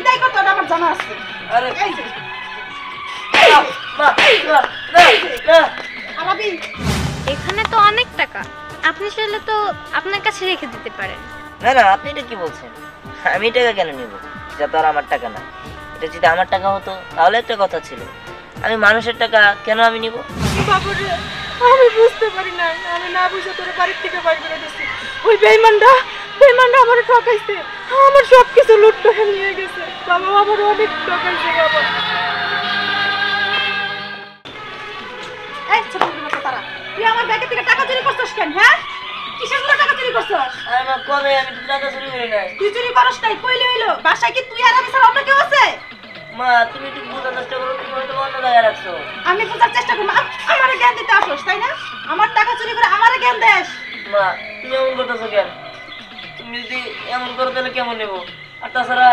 বিদায় করতে হবে আমার জানা আছে। আরে এই যে মা না না আলাবি এখানে তো অনেক টাকা, আপনি চাইলে তো আপনার কাছে রেখে দিতে পারেন। না না, আপনি এটা কি বলছেন? আমি টাকা কেন নিব? এটা তো আর আমার টাকা না। এটা যদি আমার টাকা হতো তাহলে একটা কথা ছিল, আমি মানুষের টাকা কেন আমি নিব? বাবুরে আমি বুঝতে পারি না, আমি না বুঝে তোর বাড়ি থেকে বাইর করে দিছি। ওই বেঈমানটা আমার ঠকাইছে, আমার সব কিছু লুট করে নিয়ে গেছে। বাবা আমার অনেক ঠকাইছে বাবা। এই ছোট ছোট তারা, তুই আমার ব্যাগে থেকে টাকা চুরি করছস কেন? হ্যাঁ, কিসের জন্য টাকা চুরি করছস? আরে মা কবে আমি তো টাকা চুরি করি নাই। তুই চুরি করস নাই কইলে হইলো? বাসায় কি তুই আর আমি ছাড়া অন্য কেউ আছে? মা তুমি একটু বোঝার চেষ্টা করো, তুমি হয়তো অন্য জায়গায় রাখছো। আমি বোঝার চেষ্টা করব, আমারে জ্ঞান দিতে আসস তাই না? আমার টাকা চুরি করে আমারে জ্ঞান দেস? মা তুমি এমন করতেছো কেন? তুমি যদি এমন করো তাহলে কেমন নেবো? আর তাছাড়া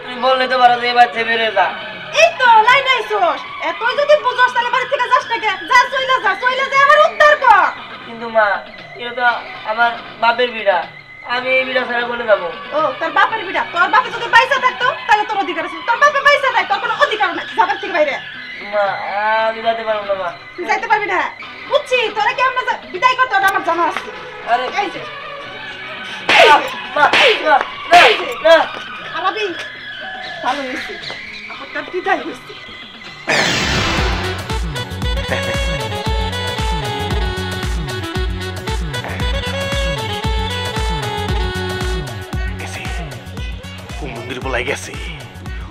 তুমি বললে তো পারো যে এবার থেকে বেরোয় যা। এই তো লাই নাইছস, এতই যদি বুঝছস তাহলে বাড়ি থেকে যাস না কেন? যা চইলা যা আমার উদ্ধার কর। কিন্তু মা এটা তো আমার বাপের বিড়া, আমি এই বিড়া ছাড়া কোনে যাবো? ও তোর বাপের বিটা, তোর বাপে যদি পয়সা থাকতো তাহলে তোর অধিকার আছে। তোর বাপে পয়সা নাই, তোর কোনো অধিকার নাই। যাবার থেকে বাইরে মা আমি যেতে পারবো না মা। তুই যাইতে পারবি না। বুঝছি তোরা কেমন বিদায় করতে হবে আমার জানা আছে। আরে এই যে মা না না আলাবি ভালো হয়েছে, আমার তার বিদায় হয়েছে। মন্দির বলাই গেছে,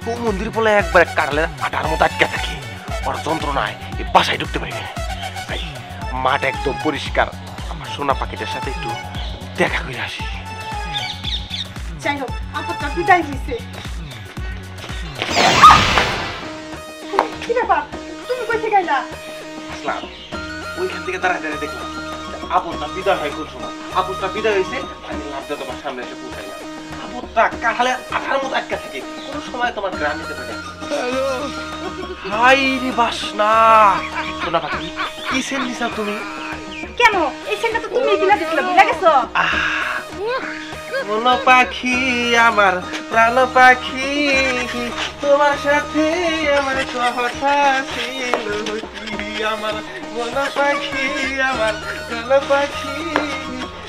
ও মন্দির বলে একবার কাটালে আটার মতো আটকে থাকে, ওর যন্ত্রণায় এই বাসায় ঢুকতে পারি না। তাই মাঠ একদম পরিষ্কার, আমার সোনা পাখিটার সাথে একটু দেখা করে আসি। যাই হোক আমার তার বিদায় হয়েছে। কি ব্যাপার, তুমি কই থেকে আইলা? আসলাম ওইখান থেকে দাঁড়ায় দাঁড়ায় দেখলাম আপনটা বিদায় হয় কোন সময়। আপনটা বিদায় হয়েছে, আমি লাভ দিয়ে তোমার সামনে এসে পৌঁছাইলাম। আপনটা কাটালে আটার মতো আটকে থাকে, কোন সময় তোমার গ্রাম নিতে পারে। হাই রে বাসনা, সোনা পাখি কি সেল দিছা তুমি? কেন এই সেলটা তো তুমি কিনা দিছিলে, ভুলে গেছো? মন পাখি আমার প্রাণ পাখি, তোমার সাথে আমার কথা ছিল কি? আমার মন পাখি আমার প্রাণ পাখি,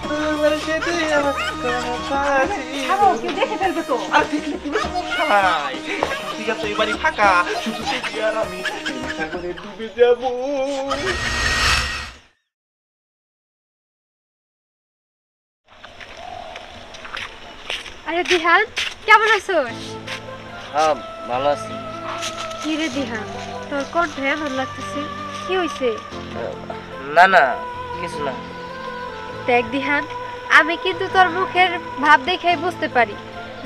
তোমার সাথে আমার কথা ছাড়ো, ছিল। কেউ দেখে ফেলবে তো। আর দেখলে কোনো সমস্যা নাই, ঠিক আছে এই বাড়ি ফাঁকা, শুধু দেখি আর আমি এই সাগরে ডুবে যাবো। আরে দিহান, কেমন আছোস? হ্যাঁ ভালো আছি। কি রে দিহান, তোর কণ্ঠ এমন লাগতেছে, কি হইছে? না না কিছু না। দেখ দিহান, আমি কিন্তু তোর মুখের ভাব দেখেই বুঝতে পারি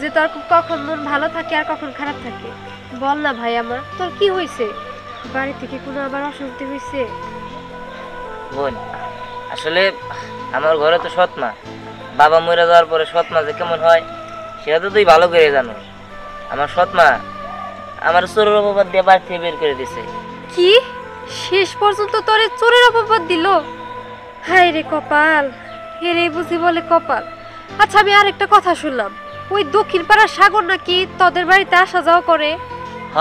যে তোর কখন মন ভালো থাকে আর কখন খারাপ থাকে। বল না ভাই আমার, তোর কি হইছে? বাড়ি থেকে কোনো আবার অশান্তি হইছে? বোন আসলে আমার ঘরে তো সৎ মা, বাবা মরে যাওয়ার পরে সৎ মা যে কেমন হয় সেটা তো তুই ভালো করে জানো। আমার সৎ মা আমার চোরের অপবাদ দিয়ে বাড়ি থেকে বের করে দিছে। কি শেষ পর্যন্ত তোরে চোরের অপবাদ দিল? হায় রে কপাল, হেরে বুঝি বলে কপাল। আচ্ছা আমি আরেকটা কথা শুনলাম, ওই দক্ষিণ পাড়ার সাগর নাকি তোদের বাড়িতে আসা যাওয়া করে? হ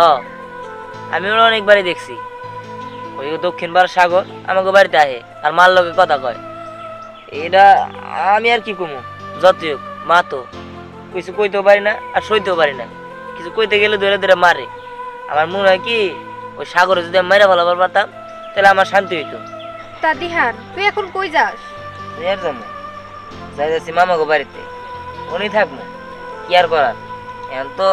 আমি ওরা অনেকবারই দেখছি। ওই দক্ষিণ পাড়ার সাগর আমাকে বাড়িতে আহে আর মার লগে কথা কয়। এটা আমি আর কি কমু, যতই হোক মা তো কিছু কইতেও পারি না আর সইতেও পারি না। কিছু কইতে গেলে ধরে ধরে মারে। আমার মনে হয় কি ওই সাগরে যদি আমি মাইরা ভালো পারতাম তাহলে আমার শান্তি হইতো। তা দিহান তুই এখন কই যাস? আর যাবো যাই যাচ্ছি মামাকে বাড়িতে, উনি থাকবো কি আর করার। এখন তো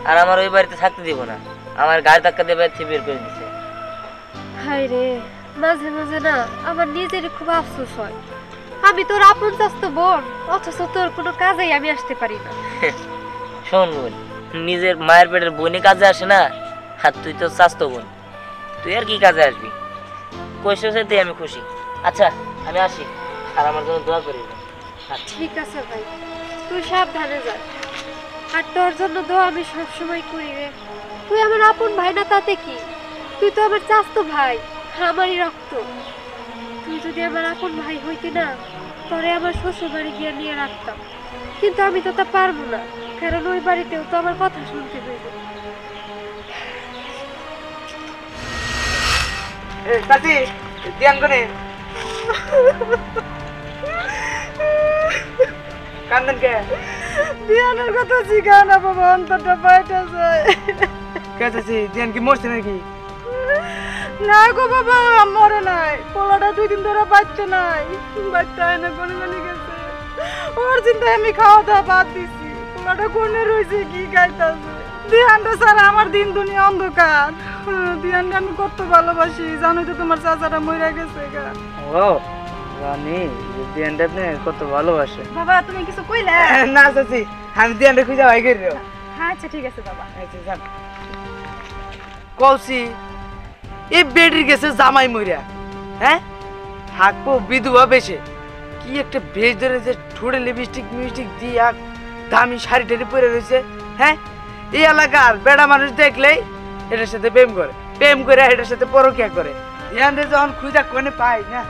আর আমার ওই বাড়িতে থাকতে দিব না, আমার গাড়ি ধাক্কা দিয়ে বাড়ি থেকে বের করে দিচ্ছে। হায় রে, মাঝে মাঝে না আমার নিজেরই খুব আফসোস হয়, আমি তোর আপন চাস্তো বোন, অথচ তোর কোনো কাজেই আমি আসতে পারি না। শোন বোন, নিজের মায়ের পেটের বোনই কাজে আসে না, আর তুই তো চাস্তো বোন, তুই আর কি কাজে আসবি? কইসে সাথে আমি খুশি। আচ্ছা আমি আসি, আর আমার জন্য দোয়া করি। ঠিক আছে ভাই, তুই সাবধানে যা, আর তোর জন্য দোয়া আমি সবসময় করি রে। তুই আমার আপন ভাই না তাতে কি, তুই তো আমার চাস্তো ভাই, আমারই রক্ত। তুই যদি আমার আপন ভাই হইতি না, তোরে আমার শ্বশুর বাড়ি গিয়ে নিয়ে রাখতাম। কিন্তু আমি তো তা পারবো না, কারণ ওই বাড়িতেও তো আমার কথা শুনতে হইবে। চাচি ধ্যান করে কান্দেন কে? বিয়ানের কথা জিগা না বাবা, অন্তরটা পাইটা যায়। কে চাচি ধ্যান কি মরছে নাকি? না গো বাবা, মরে নাই। পোলাটা 2 দিন ধরে বাচ্চা নাই, বাচ্চা এনে গনে গনে গেছে। ওর চিন্তায় আমি খাওয়া দাওয়া বাদ দিছি। পোলাটা কোনে রয়েছে, কি খাইতাছে। দিয়ানটা ছাড়া আমার দিন দুনিয়া অন্ধকার। দিয়ানটা আমি কত ভালোবাসি, জানোই তো তোমার চাচাটা মরে গেছে গা। ও জানি ধ্যানটা আপনি কত ভালোবাসে। বাবা তুমি কিছু কইলে? না চাচি, আমি ধ্যানটা খুঁজে ভাই করি। হ্যাঁ আচ্ছা ঠিক আছে বাবা। আচ্ছা যান। কলসি এই বেডির গেছে জামাই মইরা, হ্যাঁ থাকবো বিধবা বেশে। কি একটা ভেজ ধরে যে ঠোঁটে লিপস্টিক মিস্টিক দিয়ে আর দামি শাড়ি টাড়ি পরে রয়েছে, হ্যাঁ এই এলাকার বেড়া মানুষ দেখলেই এটার সাথে প্রেম করে, প্রেম করে এটার সাথে পরকিয়া করে। ধ্যান দিয়ে যখন খুঁজা কোনে পাই না,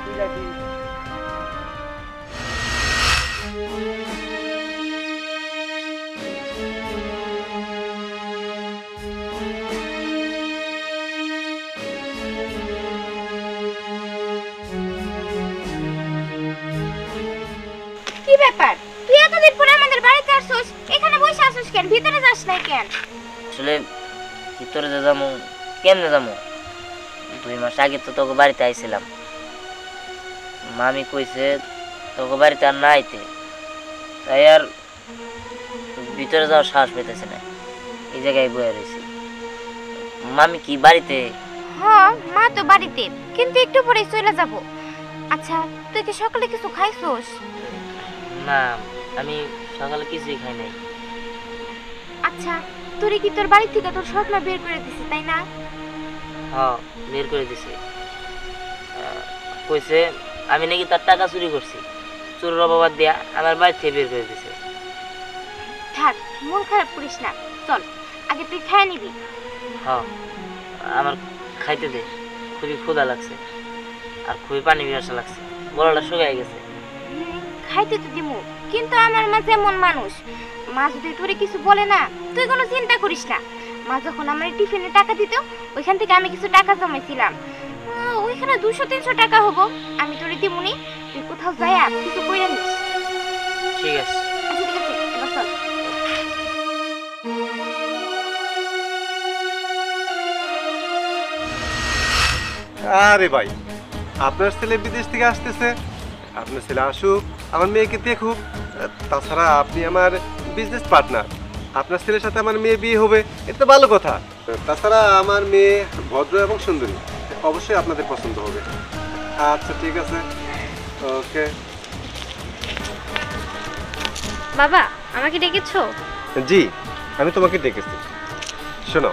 খুঁজা কি কি ব্যাপার? তুই এতদিন পরে আমাদের বাড়িতে আসছিস, এখানে বসে আসছিস কেন? ভিতরে যাস না কেন? আসলে ভিতরে যে যাবো, কেমনে যাবো? 2 মাস আগে তো তোকে বাড়িতে আইছিলাম। মামি কইছে তোকে বাড়িতে আর না আইতে, তাই আর ভিতরে যাওয়ার সাহস পেতেছে না। এই জায়গায় বয়ে রয়েছি। মামি কি বাড়িতে? হ্যাঁ মা তো বাড়িতে, কিন্তু একটু পরে চলে যাব। আচ্ছা তুই কি সকালে কিছু খাইছস? না, আমি সকালে কিছুই খাই নাই। আচ্ছা তোরে কি তোর বাড়ি থেকে তোর স্বপ্ন বের করে দিছিস তাই না? হ্যাঁ বের করে দিছে। কইছে আমি নাকি তার টাকা চুরি করছি, চোরের অপবাদ দিয়া আমার বাড়ি থেকে বের করে দিছে। থাক মন খারাপ করিস না, চল আগে তুই খাই নিবি। হ্যাঁ আমার খাইতে দে, খুবই ক্ষুধা লাগছে আর খুবই পানি পিপাসা লাগছে, গলাটা শুকায় গেছে। খাইতে তো দিমু, কিন্তু আমার মা যেমন মানুষ, মা যদি তোরে কিছু বলে না, তুই কোনো চিন্তা করিস না। মা যখন আমার টিফিনে টাকা দিত, ওইখান থেকে আমি কিছু টাকা জমাইছিলাম। ওইখানে 200-300 টাকা হবো, আমি তোরে দিমুনি। তুই কোথাও যায়া কিছু কইরা নিস। ঠিক আছে। আচ্ছা ঠিক আছে, এবার চল। আরে ভাই, আপনার ছেলে বিদেশ থেকে আসতেছে, আপনার ছেলে আসুক, আমার মেয়েকে দেখুক। তাছাড়া আপনি আমার বিজনেস পার্টনার, আপনার ছেলের সাথে আমার মেয়ে বিয়ে হবে, এটা ভালো কথা। তাছাড়া আমার মেয়ে ভদ্র এবং সুন্দরী, অবশ্যই আপনাদের পছন্দ হবে। আচ্ছা ঠিক আছে, ওকে। বাবা আমাকে ডেকেছো? জি, আমি তোমাকে ডেকেছি। শোনো,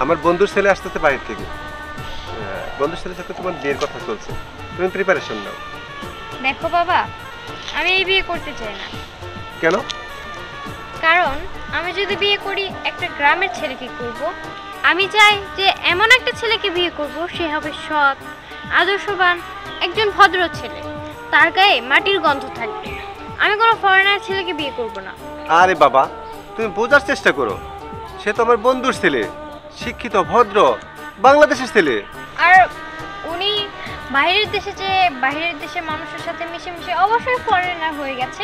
আমার বন্ধুর ছেলে আসতেছে বাইরে থেকে, বন্ধুর ছেলের সাথে তোমার বিয়ের কথা চলছে, তুমি প্রিপারেশন নাও। দেখো বাবা, আমি এই বিয়ে করতে চাই না। কেন? কারণ আমি যদি বিয়ে করি একটা গ্রামের ছেলেকে করব। আমি চাই যে এমন একটা ছেলেকে বিয়ে করব, সে হবে সৎ, আদর্শবান, একজন ভদ্র ছেলে, তার গায়ে মাটির গন্ধ থাকবে। আমি কোনো ফরেনার ছেলেকে বিয়ে করব না। আরে বাবা, তুমি বোঝার চেষ্টা করো, সে তো আমার বন্ধুর ছেলে, শিক্ষিত, ভদ্র, বাংলাদেশের ছেলে। আর উনি বাইরের দেশের মানুষের সাথে মিশে মিশে অবশ্যই ফরেনার হয়ে গেছে।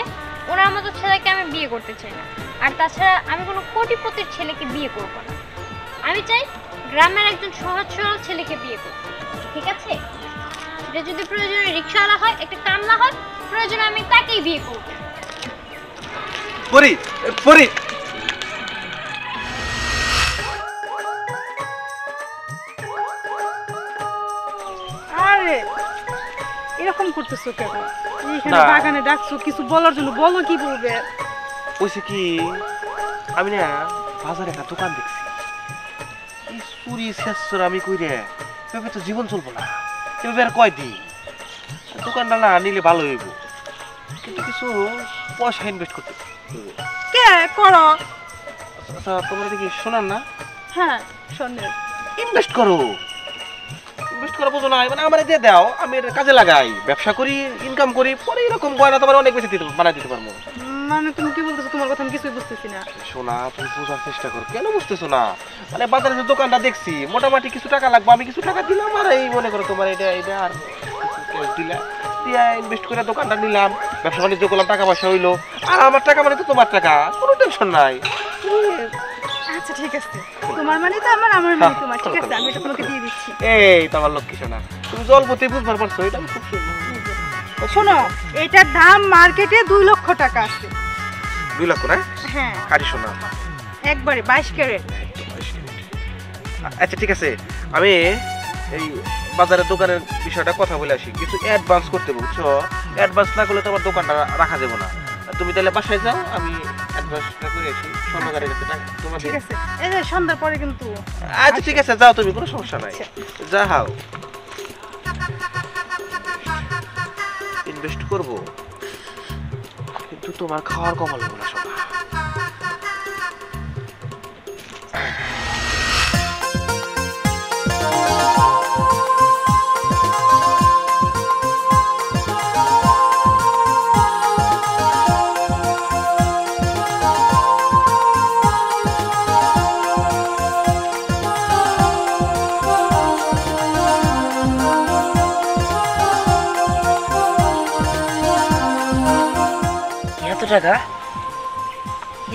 ওনার মতো ছেলেকে আমি বিয়ে করতে চাই না। আর তাছাড়া আমি কোনো কোটিপতির ছেলেকে বিয়ে করব না। আমি চাই গ্রামের একজন সহজ সরল ছেলেকে বিয়ে করতে। ঠিক আছে? সেটা যদি প্রয়োজনে রিক্সাওয়ালা হয়, একটা কামলা হয়, প্রয়োজনে আমি তাকেই বিয়ে করব। পরি পরি, আরে এরকম করতেছো কেন? এইখানে না। বাগানে ডাকছো কিছু বলার জন্য, বলো কি বলবে? বলছে কি, আমি না বাজারে একটা দোকান দেখছি, এই চুরি শেষ আমি কই রে, এভাবে তো জীবন চলবো না, এভাবে আর কয়দিন। দোকানটা না নিলে ভালো হইব, কিন্তু কিছু পয়সা ইনভেস্ট করতে হবে। কে করো? আচ্ছা তোমরা দেখি শোনান না, হ্যাঁ স্বর্ণের। ইনভেস্ট করো, ইনভেস্ট করা বোঝো না, মানে আমার দিয়ে দাও, আমি এটা কাজে লাগাই, ব্যবসা করি, ইনকাম করি, পরে এরকম গয়না তোমার অনেক বেশি বানাই দিতে পারবো। মানে তুমি কি বলতেছো? তোমার কথা আমি কিছুই বুঝতেছি না। শোনা, তুমি বোঝার চেষ্টা করো, কেন বুঝতেছো না? মানে বাজারে যে দোকানটা দেখছি, মোটামুটি কিছু টাকা লাগবে, আমি কিছু টাকা দিলাম, আর এই মনে করো তোমার এটা আর ক্যাশ দিলা, দিয়া ইনভেস্ট করে দোকানটা নিলাম, ব্যবসা বাণিজ্য করলাম, টাকা পয়সা হইলো, আর আমার টাকা মানে তো তোমার টাকা, কোনো টেনশন নাই। আচ্ছা ঠিক আছে, তোমার মানে তো আমার, আমার মানে তোমার, ঠিক আছে আমি এটা তোমাকে দিয়ে দিচ্ছি। এই তো আমার লক্ষ্মী শোনা, তুমি জলপতি বুঝবার পারছো, এটা আমি খুব সুন্দর। শোনো, এটার দাম মার্কেটে 2 লক্ষ টাকা আছে। 2 লক্ষ না? হ্যাঁ কারি শোনা, একবারে 22 ক্যারেট। আচ্ছা ঠিক আছে, আমি এই বাজারের দোকানের বিষয়টা কথা বলে আসি, কিছু অ্যাডভান্স করতে বুঝছো, অ্যাডভান্স না করলে তো আমার দোকানটা রাখা যাবে না। তুমি তাহলে বাসায় যাও, আমি অ্যাডভান্সটা করে আসি, স্বর্ণকারের কাছে তোমার। ঠিক আছে, এই যে সন্ধ্যার পরে কিন্তু। আচ্ছা ঠিক আছে, যাও তুমি, কোনো সমস্যা নাই, যাও। ইনভেস্ট করব, কিন্তু তোমার খাওয়ার কমাল হবে না সবাই।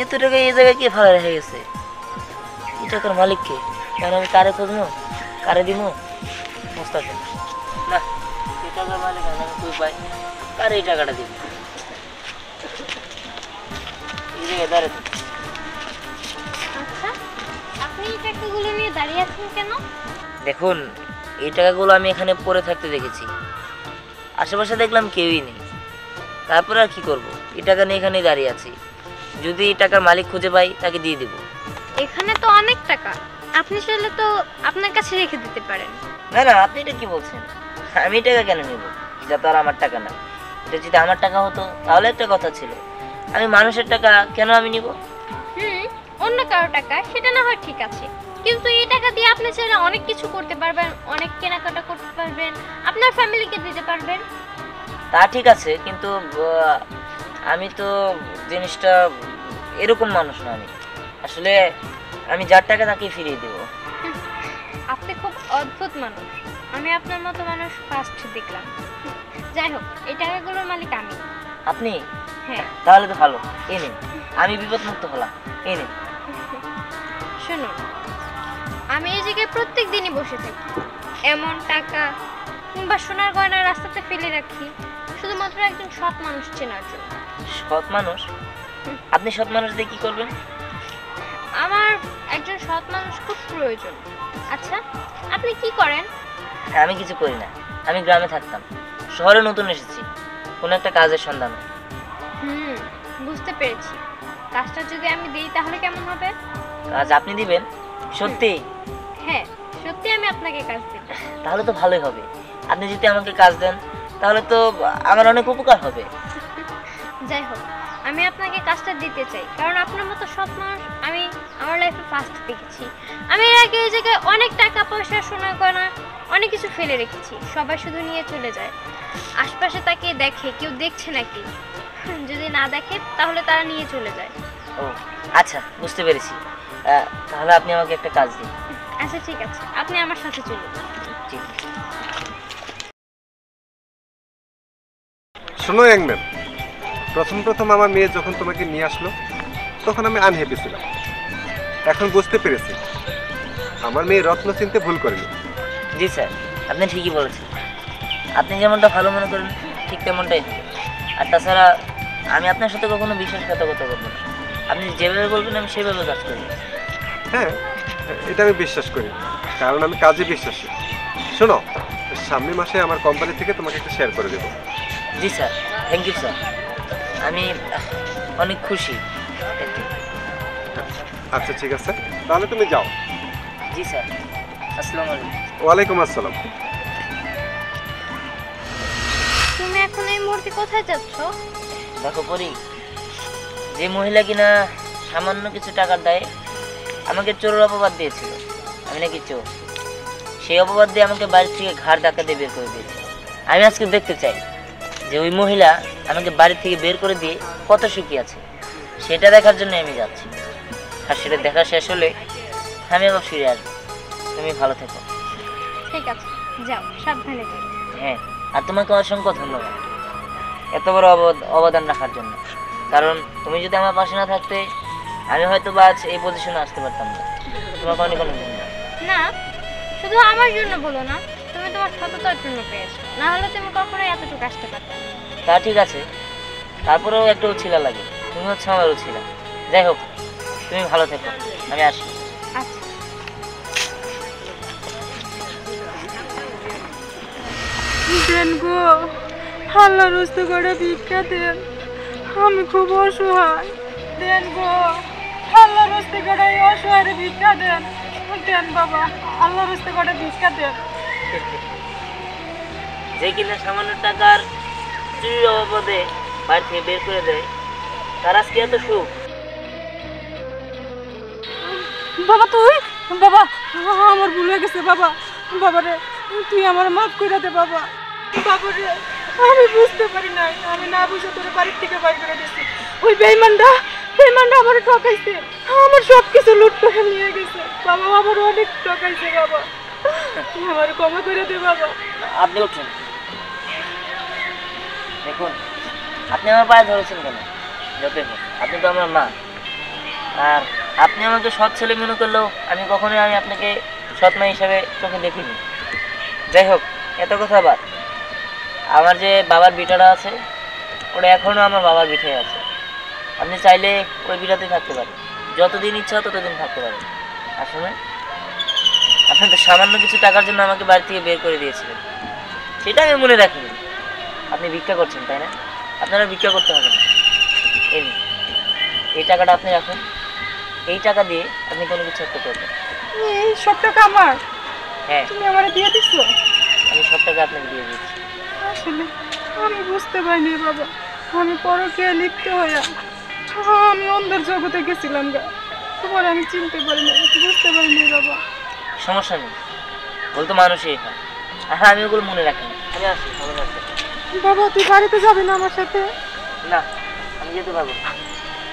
এত টাকা এই জায়গায় কে ফেলা রেখে গেছে? এই টাকার মালিক কে? কারণ আমি কারে খুঁজবো, কারে দিব? মুস্তাফিজ না, এই টাকার মালিক আমি কই পাই, কারে এই টাকাটা দিব? এই জায়গায় দাঁড়াতে। আচ্ছা, আপনি এই টাকাগুলো নিয়ে দাঁড়িয়ে আছেন কেন? দেখুন, এই টাকাগুলো আমি এখানে পড়ে থাকতে দেখেছি, আশেপাশে দেখলাম কেউই নেই, তারপর আর কি করব? এই টাকা নিয়ে এখানেই দাঁড়িয়ে আছি, যদি এই টাকার মালিক খুঁজে পাই তাকে দিয়ে দিব। এখানে তো অনেক টাকা, আপনি চাইলে তো আপনার কাছে রেখে দিতে পারেন। না না, আপনি এটা কি বলছেন? আমি এই টাকা কেন নেব? এটা তো আর আমার টাকা না। এটা যদি আমার টাকা হতো তাহলে একটা কথা ছিল, আমি মানুষের টাকা কেন আমি নিব? অন্য কারো টাকা সেটা না হয় ঠিক আছে, কিন্তু এই টাকা দিয়ে আপনি চাইলে অনেক কিছু করতে পারবেন, অনেক কেনাকাটা করতে পারবেন, আপনার ফ্যামিলিকে দিতে পারবেন। তা ঠিক আছে, কিন্তু আমি তো জিনিসটা এরকম মানুষ না। আমি আসলে আমি যার টাকা তাকেই ফিরিয়ে দেব। আপনি খুব অদ্ভুত মানুষ, আমি আপনার মতো মানুষ ফার্স্ট দেখলাম। যাই হোক, এই টাকাগুলোর মালিক আমি। আপনি? হ্যাঁ। তাহলে তো ভালো, এই নিন, আমি বিপদমুক্ত হলাম, এই নিন। শুনুন, আমি এই জায়গায় প্রত্যেক দিনই বসে থাকি, এমন টাকা কিংবা সোনার গয়না রাস্তাতে ফেলে রাখি শুধুমাত্র একজন সৎ মানুষ চেনার জন্য। সৎ মানুষ? আপনি সৎ মানুষ দিয়ে কি করবেন? আমার একজন সৎ মানুষ খুব প্রয়োজন। আচ্ছা, আপনি কি করেন? আমি কিছু করি না, আমি গ্রামে থাকতাম, শহরে নতুন এসেছি, কোনো একটা কাজের সন্ধানে। বুঝতে পেরেছি। কাজটা যদি আমি দিই তাহলে কেমন হবে? কাজ আপনি দিবেন? সত্যি? হ্যাঁ, সত্যি আমি আপনাকে কাজ দেব। তাহলে তো ভালোই হবে, আপনি যদি আমাকে কাজ দেন তাহলে তো আমার অনেক উপকার হবে। যাই হোক, আমি আপনাকে কাজটা দিতে চাই, কারণ আপনার মতো সৎ মানুষ আমি আমার লাইফে ফার্স্ট দেখেছি। আমি এর আগে এই জায়গায় অনেক টাকা পয়সা, সোনা গয়না, অনেক কিছু ফেলে রেখেছি, সবাই শুধু নিয়ে চলে যায়। আশপাশে তাকে দেখে কেউ দেখছে নাকি, যদি না দেখে তাহলে তারা নিয়ে চলে যায়। ও আচ্ছা, বুঝতে পেরেছি। তাহলে আপনি আমাকে একটা কাজ দিন। আচ্ছা ঠিক আছে, আপনি আমার সাথে চলুন। ঠিক। শোনো ইয়াংম্যান, প্রথম আমার মেয়ে যখন তোমাকে নিয়ে আসলো তখন আমি আনহ্যাপি ছিলাম। এখন বুঝতে পেরেছি আমার মেয়ে রত্ন চিনতে ভুল করেনি। জি স্যার, আপনি ঠিকই বলেছেন, আপনি যেমনটা ভালো মনে করেন ঠিক তেমনটাই হবে। আর তাছাড়া আমি আপনার সাথে কখনো বিশ্বাসঘাতকতা করবো না, আপনি যেভাবে বলবেন আমি সেভাবে কাজ করব। হ্যাঁ, এটা আমি বিশ্বাস করি, কারণ আমি কাজে বিশ্বাসী। শোনো, সামনের মাসে আমার কোম্পানি থেকে তোমাকে একটা শেয়ার করে দেবো। জি স্যার, থ্যাংক ইউ স্যার, আমি অনেক খুশি। আচ্ছা ঠিক আছে, তাহলে তুমি যাও। জি স্যার, আসসালামু আলাইকুম। ওয়ালাইকুম আসসালাম। তুমি এখন এই মুহূর্তে কোথায় যাচ্ছ? দেখো পরি, যে মহিলা কিনা সামান্য কিছু টাকার দায়ে আমাকে চোরের অপবাদ দিয়েছিল, আমি নাকি চোর, সেই অপবাদ দিয়ে আমাকে বাড়ি থেকে ঘাড় ধাক্কা দিয়ে বের করে দিয়েছে। আমি আজকে দেখতে চাই যে ওই মহিলা আমাকে বাড়ি থেকে বের করে দিয়ে কত সুখী আছে, সেটা দেখার জন্য আমি যাচ্ছি। আর সেটা দেখা শেষ হলে আমি আবার ফিরে আসবো। তুমি ভালো থেকো। ঠিক আছে, যাও, সাবধানে যেও। হ্যাঁ, আর তোমাকে অসংখ্য ধন্যবাদ এত বড় অবদান রাখার জন্য। কারণ তুমি যদি আমার পাশে না থাকতে আমি হয়তো বা আজ এই পজিশনে আসতে পারতাম না। তোমাকে অনেক অনেক ধন্যবাদ। না, শুধু আমার জন্য বলো না, তুমি তোমার সততার জন্য পেয়েছো, না হলে তুমি কখনোই এতটুকু আসতে পারতে না। তা ঠিক আছে, তারপরেও একটা উছিলা লাগে। তুমি হচ্ছে আমার উছিলা। যাই হোক, তুমি ভালো থেকো, আমি আসি। আচ্ছা। দেন গো, আল্লাহ রস্ত করে ভিক্ষা দেন, আমি খুব অসহায়। দেন গো, আল্লাহ রস্তে করে এই অসহায় ভিক্ষা দেন। দেন বাবা, আল্লাহ রস্তে করে ভিক্ষা দেন। যে কিনা সামান্য টাকার চুরির অবাবদে বাড়ি থেকে বের করে দেয়, তার আজকে এত সুখ। বাবা তুই, বাবা আমার ভুল হয়ে গেছে বাবা। বাবা রে, তুই আমার মাফ করে দে বাবা। বাবা রে, আমি বুঝতে পারি নাই, আমি না বুঝে তোর বাড়ির থেকে বাইর করে দিচ্ছি। ওই বেঈমানটা আমার ঠকাইছে, আমার সব কিছু লুট করে নিয়ে গেছে। বাবা আমার অনেক ঠকাইছে বাবা, তুই আমার ক্ষমা করে দে বাবা। আপনি উঠুন। দেখুন, আপনি আমার পায়ে ধরেছেন কেন? যতই হোক, আপনি তো আমার মা। আর আপনি আমাকে সৎ ছেলে মনে করলেও আমি কখনোই আপনাকে সৎ মা হিসাবে চোখে দেখিনি। যাই হোক, এত কথা বাদ। আমার যে বাবার বিটাটা আছে, ওটা এখনও আমার বাবার বিটাই আছে। আপনি চাইলে ওই বিটাতেই থাকতে পারেন, যতদিন ইচ্ছা ততদিন থাকতে পারেন। আসলে আপনি তো সামান্য কিছু টাকার জন্য আমাকে বাড়ি থেকে বের করে দিয়েছিলেন, সেটা আমি মনে রাখিনি। আপনি ভিক্ষা করছেন, তাই না? আপনারা ভিক্ষা করতে হবে না। এই টাকাটা আপনি রাখুন। এই টাকা দিয়ে আপনি কোনো কিছু একটা করবেন। এই সব টাকা আমার? হ্যাঁ, তুমি আমার দিয়ে দিচ্ছ? আমি সব টাকা আপনাকে দিয়ে দিচ্ছি। আসলে আমি বুঝতে পারিনি বাবা, আমি পরকে লিপ্ত হইয়া আমি অন্ধের জগতে গেছিলাম গা। তোমার আমি চিনতে পারিনি, বুঝতে পারিনি বাবা। সমস্যা নেই, ভুল তো মানুষই হয়। আর আমি ওগুলো মনে রাখিনি। আমি আসি, ভালো থাকবেন। বাবা তুই বাড়িতে যাবি না আমার সাথে? না, আমি যেতে পারবো না,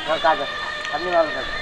আমার কাজ আছে। আপনি ভালো থাকবেন।